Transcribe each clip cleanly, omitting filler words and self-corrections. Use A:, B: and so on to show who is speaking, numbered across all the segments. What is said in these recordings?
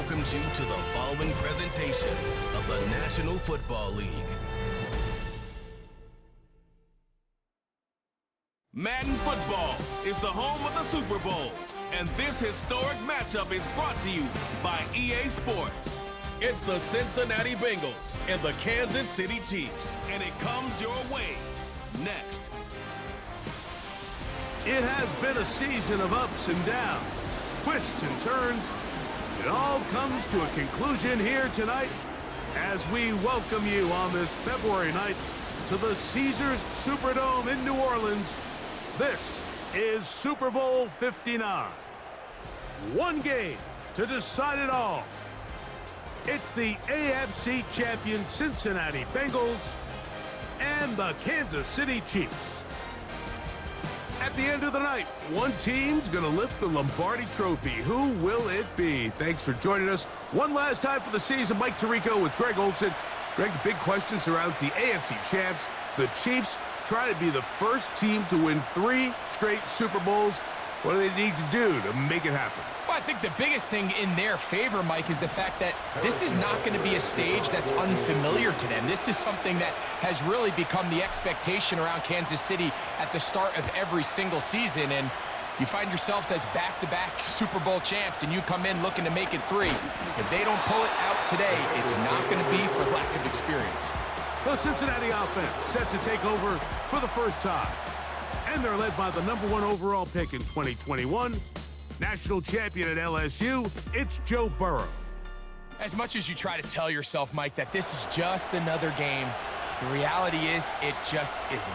A: welcomes you to the following presentation of the National Football League. Madden Football is the home of the Super Bowl, and this historic matchup is brought to you by EA Sports. It's the Cincinnati Bengals and the Kansas City Chiefs, and it comes your way next.
B: It has been a season of ups and downs, twists and turns. It all comes to a conclusion here tonight as we welcome you on this February night to the Caesars Superdome in New Orleans. This is Super Bowl 59. One game to decide it all. It's the AFC champion Cincinnati Bengals and the Kansas City Chiefs. At the end of the night, one team's going to lift the Lombardi Trophy. Who will it be? Thanks for joining us one last time for the season. Mike Tirico with Greg Olson. Greg, the big question surrounds the AFC champs. The Chiefs try to be the first team to win 3 straight Super Bowls. What do they need to do to make it happen?
C: Well, I think the biggest thing in their favor, Mike, is the fact that this is not going to be a stage that's unfamiliar to them. This is something that has really become the expectation around Kansas City at the start of every single season. And you find yourselves as back-to-back Super Bowl champs, and you come in looking to make it 3. If they don't pull it out today, it's not going to be for lack of experience.
B: The Cincinnati offense set to take over for the first time. And they're led by the #1 overall pick in 2021. National champion at LSU, it's Joe Burrow.
C: As much as you try to tell yourself, Mike, that this is just another game, the reality is it just isn't.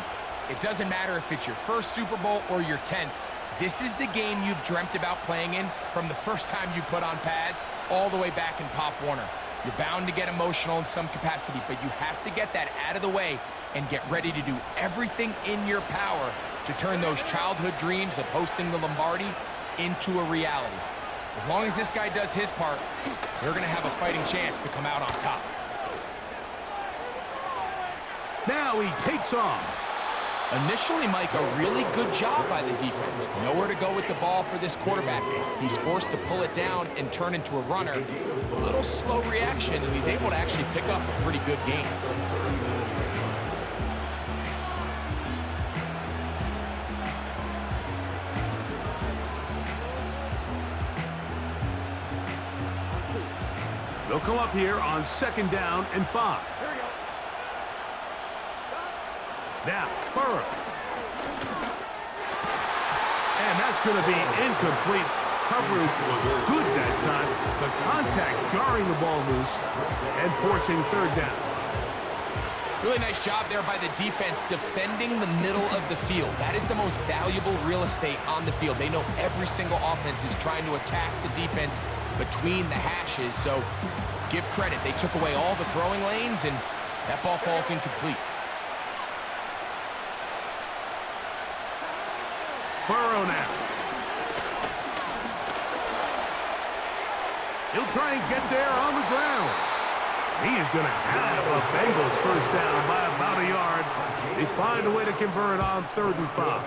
C: It doesn't matter if it's your first Super Bowl or your 10th. This is the game you've dreamt about playing in from the first time you put on pads all the way back in Pop Warner. You're bound to get emotional in some capacity, but you have to get that out of the way and get ready to do everything in your power to turn those childhood dreams of hosting the Lombardi into a reality. As long as this guy does his part, they're going to have a fighting chance to come out on top.
B: Now he takes off.
C: Initially, Mike, a really good job by the defense. Nowhere to go with the ball for this quarterback. He's forced to pull it down and turn into a runner. A little slow reaction, and he's able to actually pick up a pretty good game.
B: They'll come up here on 2nd down and 5. Now, Burrow. And that's going to be incomplete. Coverage was good that time. The contact jarring the ball loose and forcing 3rd down.
C: Really nice job there by the defense defending the middle of the field. That is the most valuable real estate on the field. They know every single offense is trying to attack the defense between the hashes, so give credit. They took away all the throwing lanes, and that ball falls incomplete.
B: Burrow now. He'll try and get there on the ground. He is going to have a Bengals first down by about a yard. They find a way to convert on 3rd and 5.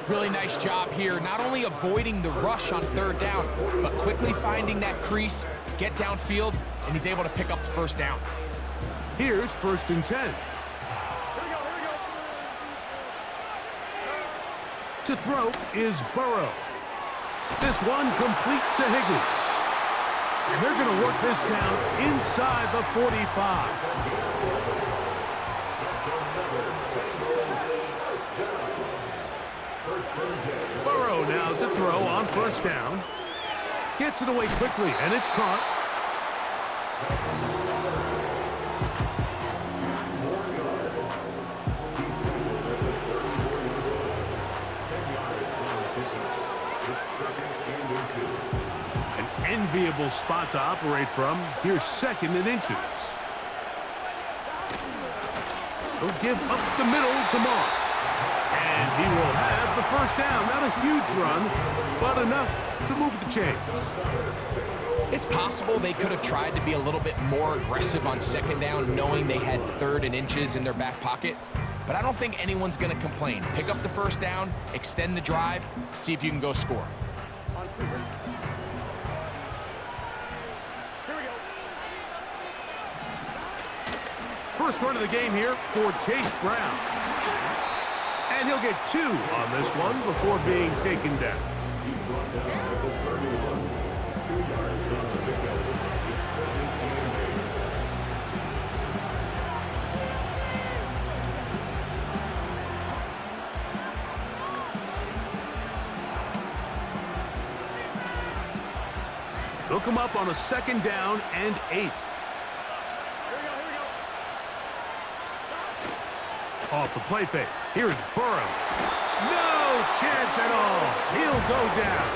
C: Really nice job here, not only avoiding the rush on 3rd down, but quickly finding that crease, get downfield, and he's able to pick up the first down.
B: Here's 1st and 10. To throw is Burrow. This one complete to Higgins. And they're going to work this down inside the 45. Burrow now to throw on 1st down. Gets it away quickly, and it's caught. Enviable spot to operate from. Here's 2nd and inches. He'll give up the middle to Moss. And he will have the first down. Not a huge run, but enough to move the chains.
C: It's possible they could have tried to be a little bit more aggressive on 2nd down, knowing they had 3rd and inches in their back pocket. But I don't think anyone's going to complain. Pick up the first down, extend the drive, see if you can go score.
B: first run of the game here for Chase Brown. And he'll get 2 on this one before being taken down. They'll come up on a 2nd down and 8. Off the play fake. Here's Burrow. No chance at all. He'll go down.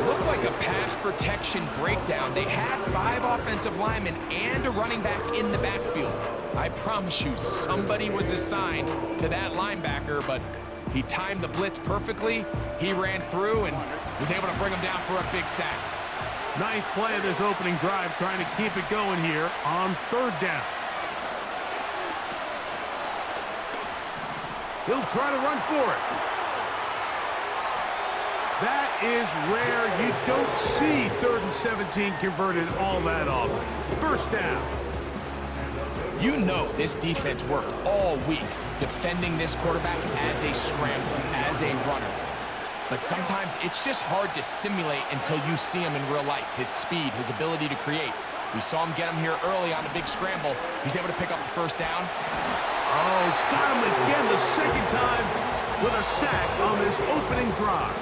C: Looked like a pass protection breakdown. They had 5 offensive linemen and a running back in the backfield. I promise you, somebody was assigned to that linebacker, but he timed the blitz perfectly. He ran through and was able to bring him down for a big sack.
B: 9th play of this opening drive, trying to keep it going here on 3rd down. He'll try to run for it. That is rare. You don't see 3rd and 17 converted all that often. 1st down.
C: You know this defense worked all week defending this quarterback as a scrambler, as a runner. But sometimes it's just hard to simulate until you see him in real life. His speed, his ability to create. We saw him get him here early on a big scramble. He's able to pick up the 1st down.
B: Oh, got him again the 2nd time with a sack on this opening drive.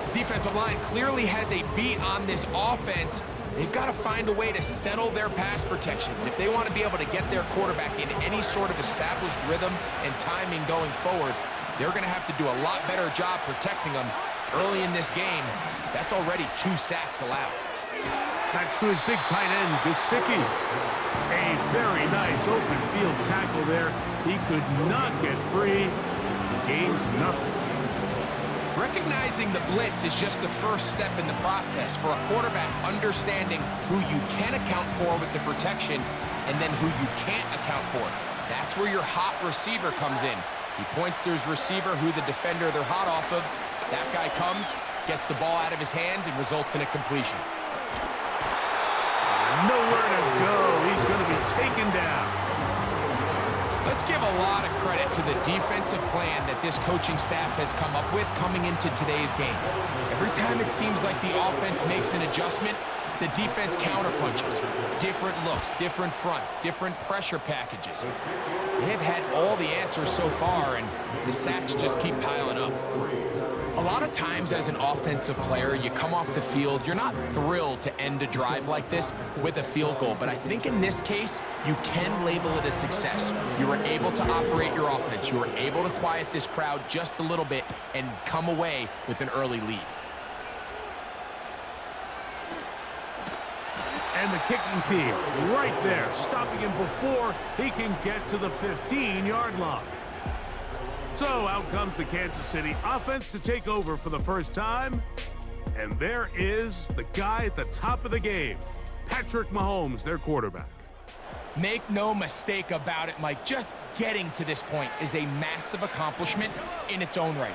C: His defensive line clearly has a beat on this offense. They've got to find a way to settle their pass protections. If they want to be able to get their quarterback in any sort of established rhythm and timing going forward, they're going to have to do a lot better job protecting them. Early in this game, that's already 2 sacks allowed.
B: That's to his big tight end, Gesicki. A very nice open field tackle there. He could not get free. Gains nothing.
C: Recognizing the blitz is just the first step in the process for a quarterback understanding who you can account for with the protection and then who you can't account for. That's where your hot receiver comes in. He points to his receiver who the defender they're hot off of. That guy comes, gets the ball out of his hand, and results in a completion.
B: Nowhere to go. He's going to be taken down.
C: Let's give a lot of credit to the defensive plan that this coaching staff has come up with coming into today's game. Every time it seems like the offense makes an adjustment, the defense counterpunches. Different looks, different fronts, different pressure packages. They've had all the answers so far, and the sacks just keep piling up. A lot of times as an offensive player, you come off the field, you're not thrilled to end a drive like this with a field goal, but I think in this case, you can label it a success. You were able to operate your offense. You were able to quiet this crowd just a little bit and come away with an early lead.
B: And the kicking team right there, stopping him before he can get to the 15-yard line. So out comes the Kansas City offense to take over for the first time. And there is the guy at the top of the game, Patrick Mahomes, their quarterback.
C: Make no mistake about it, Mike. Just getting to this point is a massive accomplishment in its own right.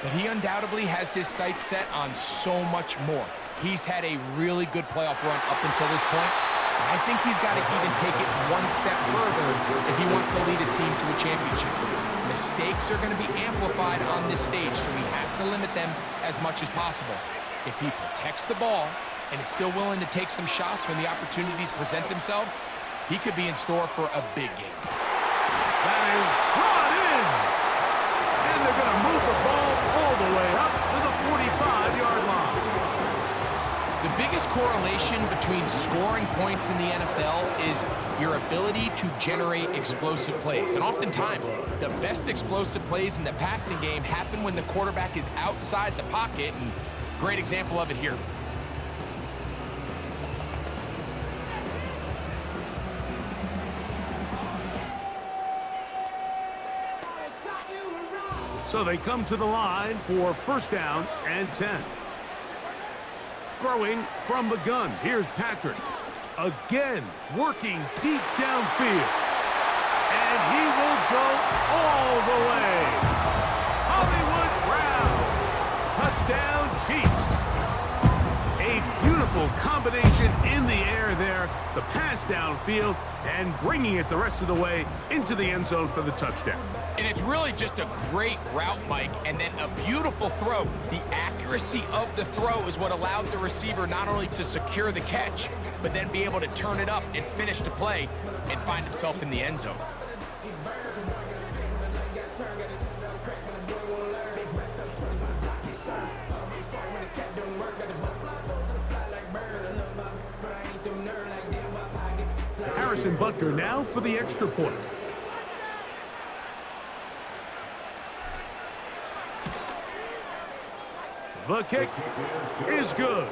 C: But he undoubtedly has his sights set on so much more. He's had a really good playoff run up until this point. I think he's got to even take it one step further if he wants to lead his team to a championship. Mistakes are going to be amplified on this stage, so he has to limit them as much as possible. If he protects the ball and is still willing to take some shots when the opportunities present themselves, he could be in store for a big game.
B: That is brought in! And they're going to move the ball all the way up to the 45-yard line.
C: The biggest correlation between scoring points in the NFL is your ability to generate explosive plays. And oftentimes, the best explosive plays in the passing game happen when the quarterback is outside the pocket, and great example of it here.
B: So they come to the line for 1st down and 10. Throwing from the gun. Here's Patrick. Again, working deep downfield. And he will go all the way. Hollywood Brown. Touchdown, Chiefs. A beautiful beautiful combination in the air there. The pass downfield and bringing it the rest of the way into the end zone for the touchdown.
C: And it's really just a great route, Mike, and then a beautiful throw. The accuracy of the throw is what allowed the receiver not only to secure the catch, but then be able to turn it up and finish the play and find himself in the end zone.
B: Harrison Butker now for the extra point. The kick is good.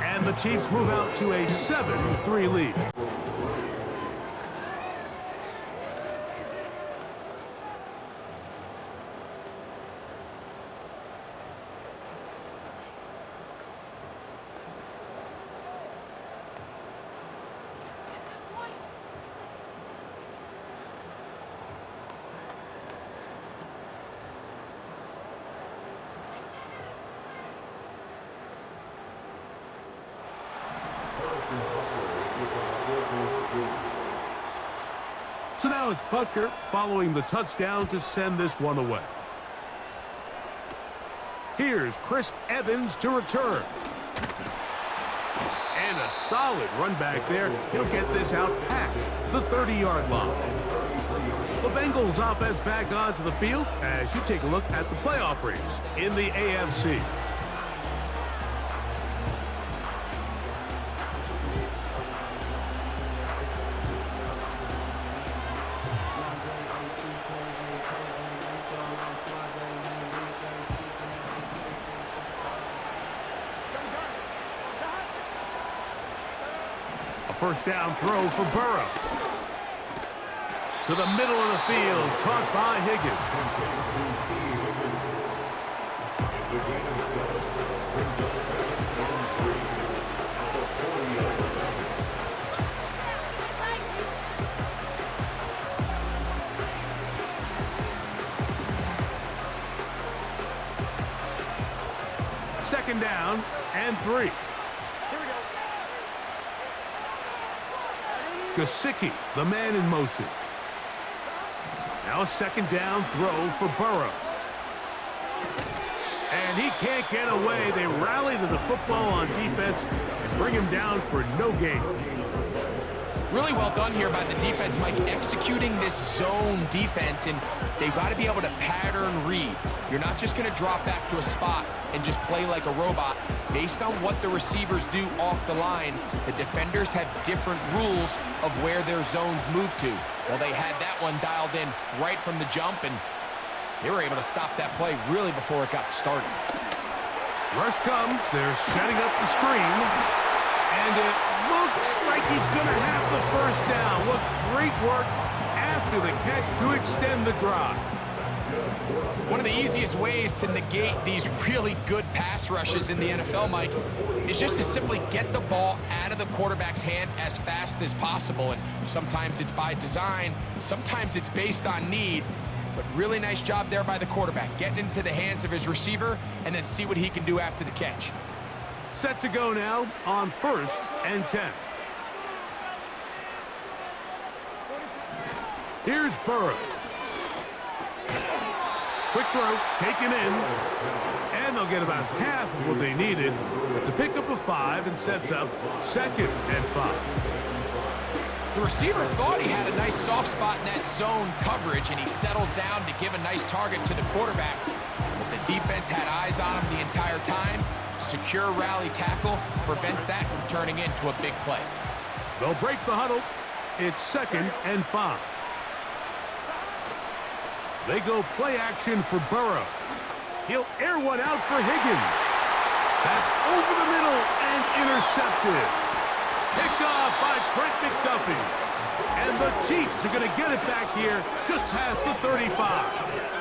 B: And the Chiefs move out to a 7-3 lead. So now it's Butker following the touchdown to send this one away. Here's Chris Evans to return. And a solid run back there. He'll get this out past the 30-yard line. The Bengals offense back onto the field as you take a look at the playoff race in the AFC. First down throw for Burrow. To the middle of the field, caught by Higgins. Second down and 3. Gesicki, the man in motion. Now a second down throw for Burrow. And he can't get away. They rally to the football on defense and bring him down for no gain.
C: Really well done here by the defense, Mike, executing this zone defense, and they've got to be able to pattern read. You're not just going to drop back to a spot and just play like a robot. Based on what the receivers do off the line, the defenders have different rules of where their zones move to. Well, they had that one dialed in right from the jump, and they were able to stop that play really before it got started.
B: Rush comes. They're setting up the screen. And it looks like he's going to have the first down. What great work after the catch to extend the drive.
C: One of the easiest ways to negate these really good pass rushes in the NFL, Mike, is just to simply get the ball out of the quarterback's hand as fast as possible. And sometimes it's by design, sometimes it's based on need. But really nice job there by the quarterback, getting into the hands of his receiver and then see what he can do after the catch.
B: Set to go now on 1st and 10. Here's Burrow. Quick throw, taken in, and they'll get about half of what they needed. It's a pickup of 5 and sets up 2nd and 5.
C: The receiver thought he had a nice soft spot in that zone coverage, and he settles down to give a nice target to the quarterback. But the defense had eyes on him the entire time. Secure rally tackle prevents that from turning into a big play.
B: They'll break the huddle. It's 2nd and 5. They go play action for Burrow. He'll air one out for Higgins. That's over the middle and intercepted. Picked off by Trent McDuffie. And the Chiefs are going to get it back here just past the 35.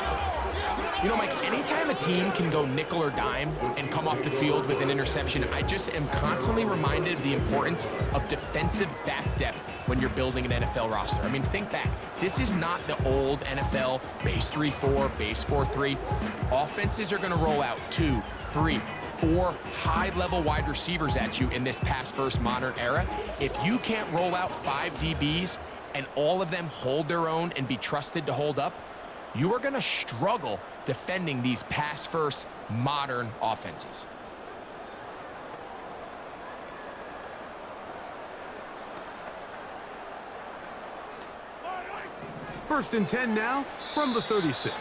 C: You know, Mike, anytime a team can go nickel or dime and come off the field with an interception, I just am constantly reminded of the importance of defensive back depth when you're building an NFL roster. I mean, think back. This is not the old NFL base 3-4, base 4-3. Offenses are going to roll out 2, 3, 4 high-level wide receivers at you in this pass-first modern era. If you can't roll out 5 DBs and all of them hold their own and be trusted to hold up, you are going to struggle defending these pass-first modern offenses.
B: First and 10 now from the 36.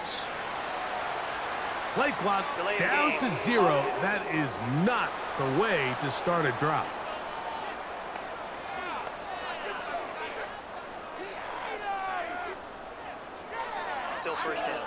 B: Play clock down to 0. That is not the way to start a drive.
D: Still first down.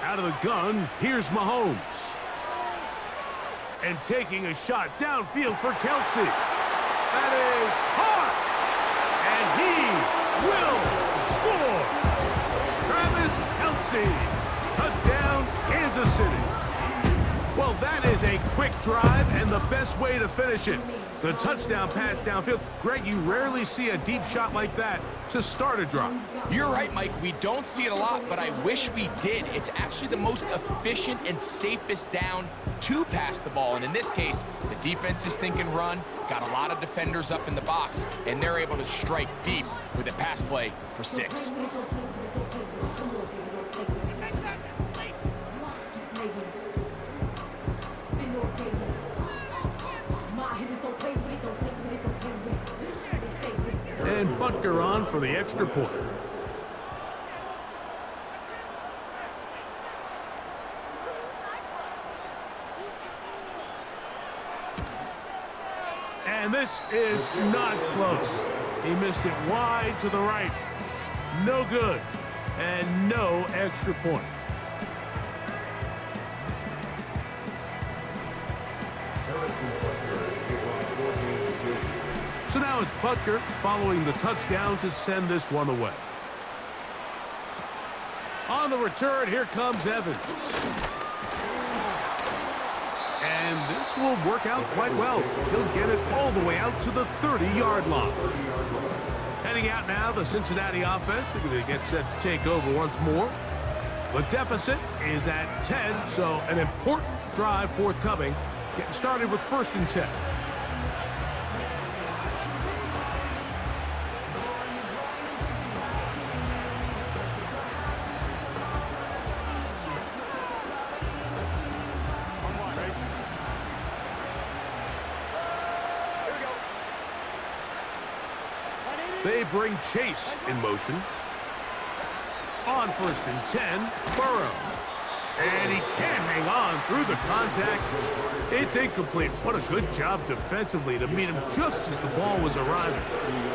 B: Out of the gun, here's Mahomes. And taking a shot downfield for Kelsey. That is hard. And he will score. Travis Kelsey. Touchdown, Kansas City. Well, that is a quick drive and the best way to finish it. The touchdown pass downfield. Greg, you rarely see a deep shot like that to start a drive.
C: You're right, Mike. We don't see it a lot, but I wish we did. It's actually the most efficient and safest down to pass the ball. And in this case, the defense is thinking run, got a lot of defenders up in the box, and they're able to strike deep with a pass play for 6.
B: And Butker on for the extra point. And this is not close. He missed it wide to the right. No good. And no extra point. So now it's Butker following the touchdown to send this one away. On the return, here comes Evans. And this will work out quite well. He'll get it all the way out to the 30-yard line. Heading out now, the Cincinnati offense. They're going to get set to take over once more. The deficit is at 10, so an important drive forthcoming. Getting started with first and 10. They bring Chase in motion. On first and 10, Burrow. And he can't hang on through the contact. It's incomplete. What a good job defensively to meet him just as the ball was arriving.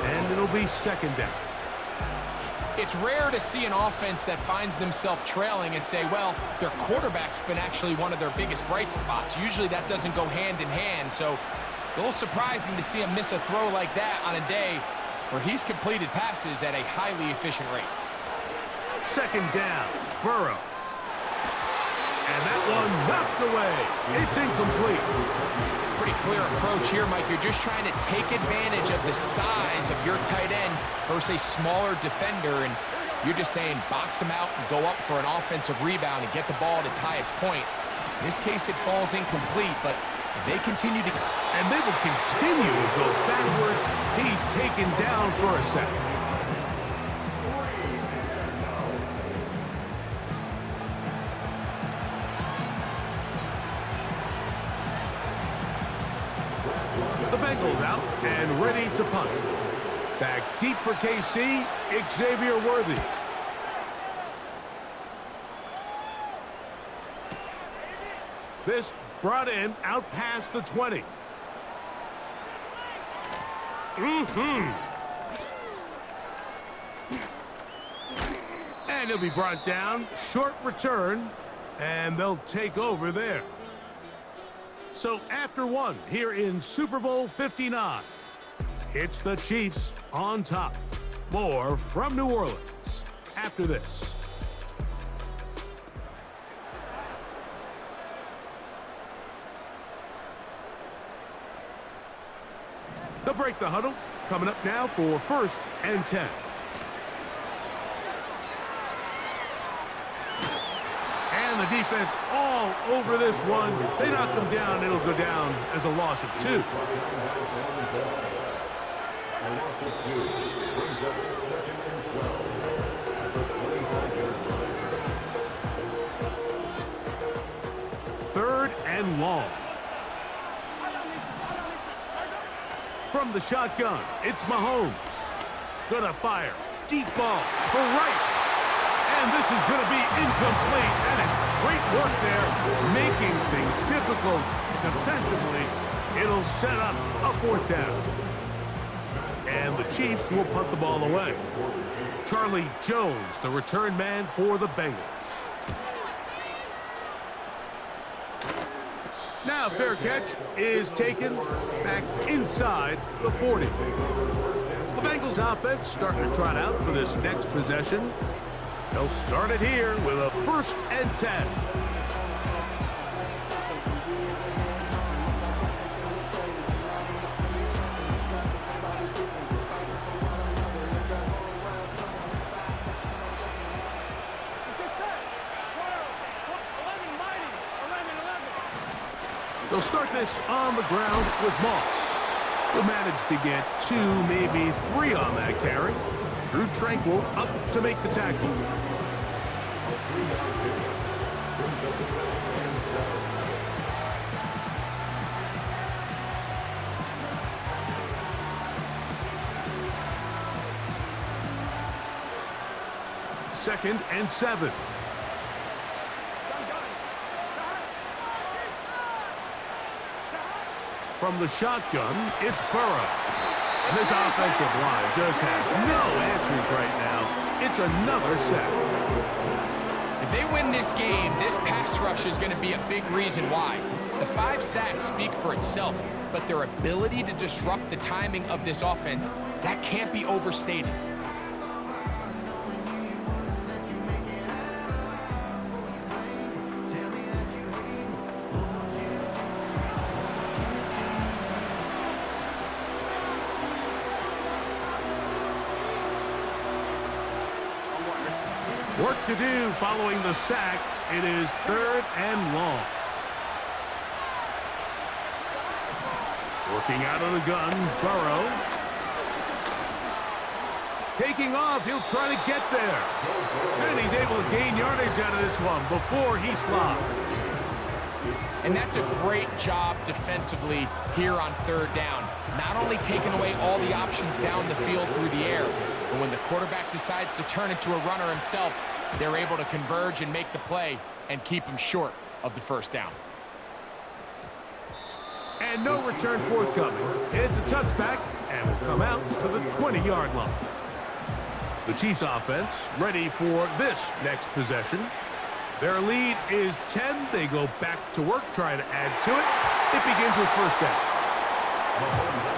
B: And it'll be second down.
C: It's rare to see an offense that finds themselves trailing and say, well, their quarterback's been actually one of their biggest bright spots. Usually that doesn't go hand in hand. So it's a little surprising to see him miss a throw like that on a day where he's completed passes at a highly efficient rate.
B: Second down, Burrow. And that one knocked away. It's incomplete.
C: Pretty clear approach here, Mike. You're just trying to take advantage of the size of your tight end versus a smaller defender, and you're just saying box him out and go up for an offensive rebound and get the ball at its highest point. In this case, it falls incomplete, but they continue to...
B: And they will continue to go backwards. He's taken down for a second. The Bengals out and ready to punt. Back deep for KC, Xavier Worthy. This brought in out past the 20. And he'll be brought down. Short return. And they'll take over there. So after one here in Super Bowl 59, it's the Chiefs on top. More from New Orleans after this. They'll break the huddle. Coming up now for 1st and 10. And the defense all over this one. They knock them down. It'll go down as a loss of 2. Third and long. From the shotgun, it's Mahomes. Gonna fire. Deep ball for Rice. And this is gonna be incomplete. That is great work there, making things difficult defensively. It'll set up a 4th down. And the Chiefs will punt the ball away. Charlie Jones, the return man for the Bengals. Now fair catch is taken back inside the 40. The Bengals offense starting to trot out for this next possession. They'll start it here with a 1st and 10. They'll start this on the ground with Moss. He'll manage to get 2, maybe 3 on that carry. Drew Tranquil up to make the tackle. Second and 7. From the shotgun, it's Burrow. And this offensive line just has no answers right now. It's another sack.
C: If they win this game, this pass rush is going to be a big reason why. The 5 sacks speak for itself, but their ability to disrupt the timing of this offense, that can't be overstated.
B: Work to do following the sack. It is 3rd and long. Working out of the gun, Burrow. Taking off, he'll try to get there. And he's able to gain yardage out of this one before he slides.
C: And that's a great job defensively here on 3rd down. Not only taking away all the options down the field through the air, but when the quarterback decides to turn it to a runner himself, they're able to converge and make the play and keep him short of the 1st down.
B: And no return forthcoming. It's a touchback and will come out to the 20-yard line. The Chiefs offense ready for this next possession. Their lead is 10. They go back to work, trying to add to it. It begins with 1st down.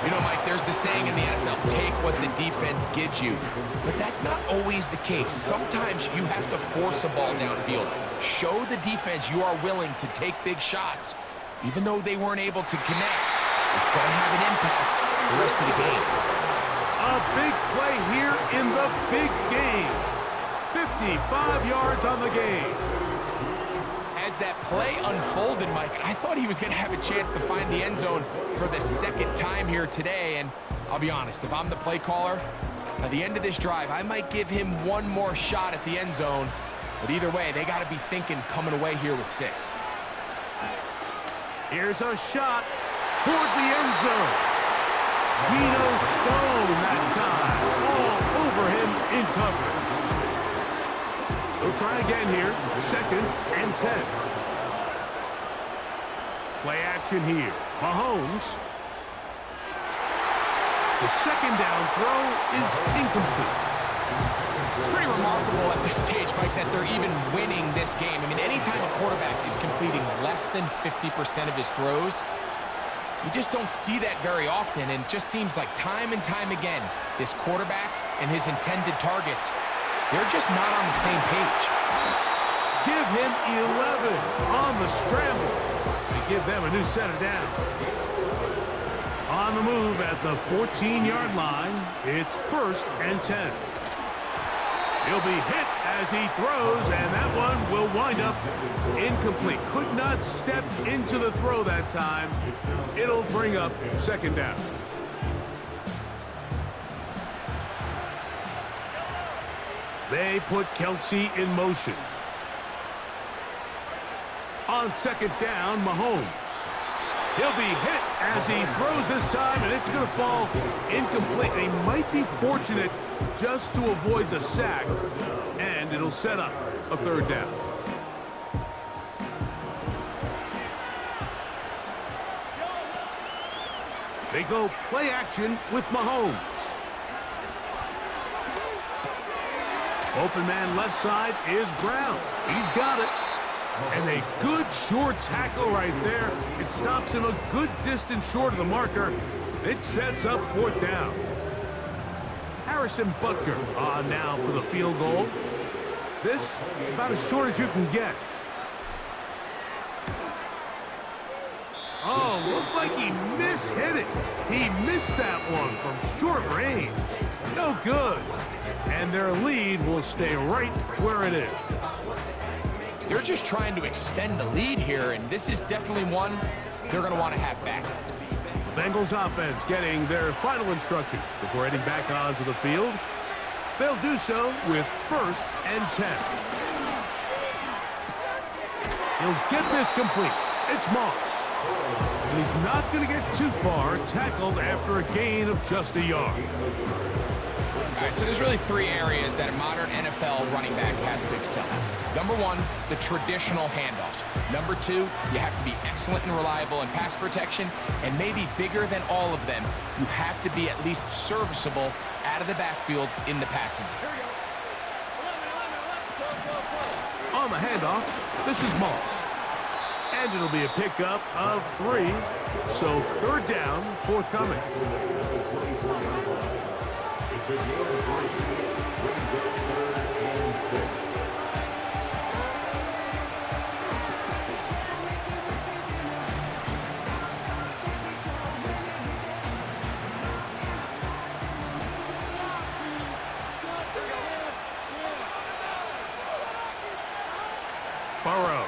C: You know, Mike, there's the saying in the NFL, take what the defense gives you. But that's not always the case. Sometimes you have to force a ball downfield. Show the defense you are willing to take big shots. Even though they weren't able to connect, it's going to have an impact the rest of the game.
B: A big play here in the big game. 55 yards on the game.
C: As that play unfolded, Mike, I thought he was going to have a chance to find the end zone for the 2nd time here today. And I'll be honest, if I'm the play caller, by the end of this drive, I might give him one more shot at the end zone. But either way, they got to be thinking coming away here with 6.
B: Here's a shot toward the end zone. Geno Stone that time. All over him in coverage. They'll try again here. 2nd and 10. Play action here. Mahomes. The 2nd down throw is incomplete.
C: It's pretty remarkable at this stage, Mike, that they're even winning this game. I mean, anytime a quarterback is completing less than 50% of his throws, you just don't see that very often, and it just seems like time and time again, this quarterback and his intended targets, they're just not on the same page.
B: Give him 11 on the scramble. They give them a new set of downs. On the move at the 14-yard line, it's 1st and 10. He'll be hit as he throws, and that one will wind up incomplete. Could not step into the throw that time. It'll bring up 2nd down. They put Kelsey in motion. On 2nd down, Mahomes. He'll be hit as he throws this time, and it's going to fall incomplete. He might be fortunate just to avoid the sack, and it'll set up a 3rd down. They go play action with Mahomes. Open man left side is Brown. He's got it. And a good short tackle right there. It stops him a good distance short of the marker. It sets up 4th down. Harrison Butker now for the field goal. This about as short as you can get. Oh, looked like he mishit it. He missed that one from short range. No good. And their lead will stay right where it is.
C: They're just trying to extend the lead here, and this is definitely one they're going to want to have back.
B: The Bengals offense getting their final instructions before heading back onto the field. They'll do so with 1st and 10. He'll get this complete. It's Moss. And he's not going to get too far, tackled after a gain of just a yard.
C: All right, so there's really 3 areas that a modern NFL running back has to excel at. Number 1, the traditional handoffs. Number 2, you have to be excellent and reliable in pass protection, and maybe bigger than all of them, you have to be at least serviceable out of the backfield in the passing game.
B: On the handoff, this is Moss. And it'll be a pickup of 3, so 3rd down forthcoming. Burrow.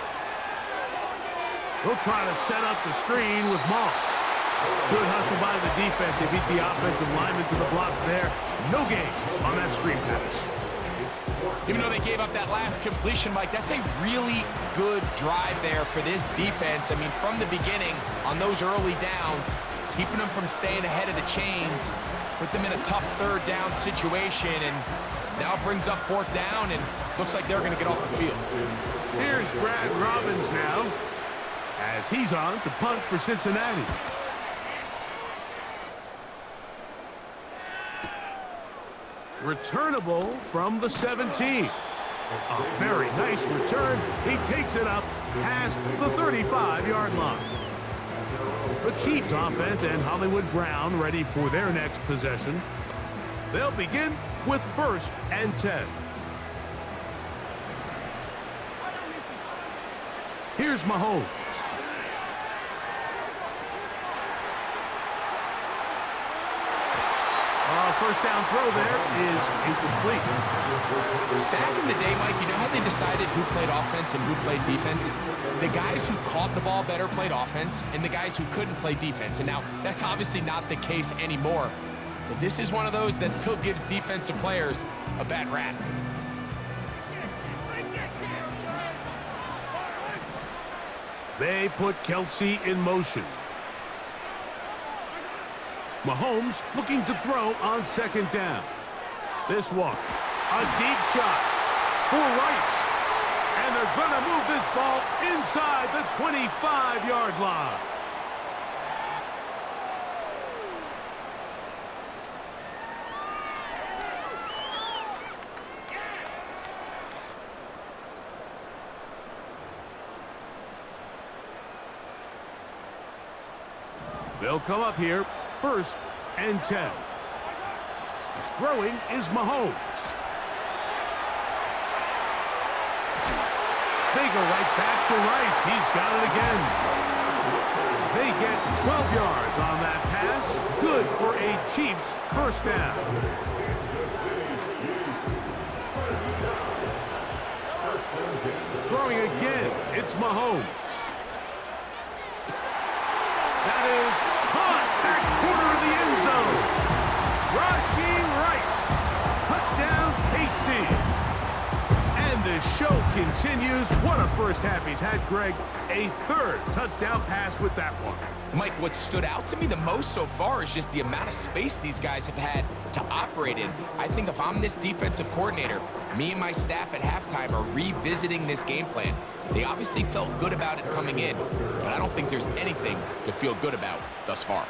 B: He'll try to set up the screen with Moss. Good hustle by the defense. They beat the offensive lineman to the blocks there. No gain on that screen pass.
C: Even though they gave up that last completion, Mike, that's a really good drive there for this defense. I mean, from the beginning, on those early downs, keeping them from staying ahead of the chains, put them in a tough 3rd down situation, and now it brings up 4th down, and looks like they're going to get off the field.
B: Here's Brad Robbins now, as he's on to punt for Cincinnati. Returnable from the 17. A very nice return. He takes it up past the 35-yard line. The Chiefs offense and Hollywood Brown ready for their next possession. They'll begin with 1st and 10. Here's Mahomes. 1st down throw there is incomplete.
C: Back in the day, Mike, you know how they decided who played offense and who played defense? The guys who caught the ball better played offense, and the guys who couldn't play defense. And now, that's obviously not the case anymore. But this is one of those that still gives defensive players a bad rap.
B: They put Kelsey in motion. Mahomes looking to throw on 2nd down. This one, a deep shot for Rice. And they're going to move this ball inside the 25-yard line. They'll come up here, 1st and 10. Throwing is Mahomes. They go right back to Rice. He's got it again. They get 12 yards on that pass. Good for a Chiefs first down. Throwing again, it's Mahomes. That is caught back corner of the end zone. Rashee Rice. Touchdown, KC. And the show continues. What a first half he's had, Greg. A third touchdown pass with that one.
C: Mike, what stood out to me the most so far is just the amount of space these guys have had to operate in. I think if I'm this defensive coordinator, me and my staff at halftime are revisiting this game plan. They obviously felt good about it coming in, but I don't think there's anything to feel good about thus far.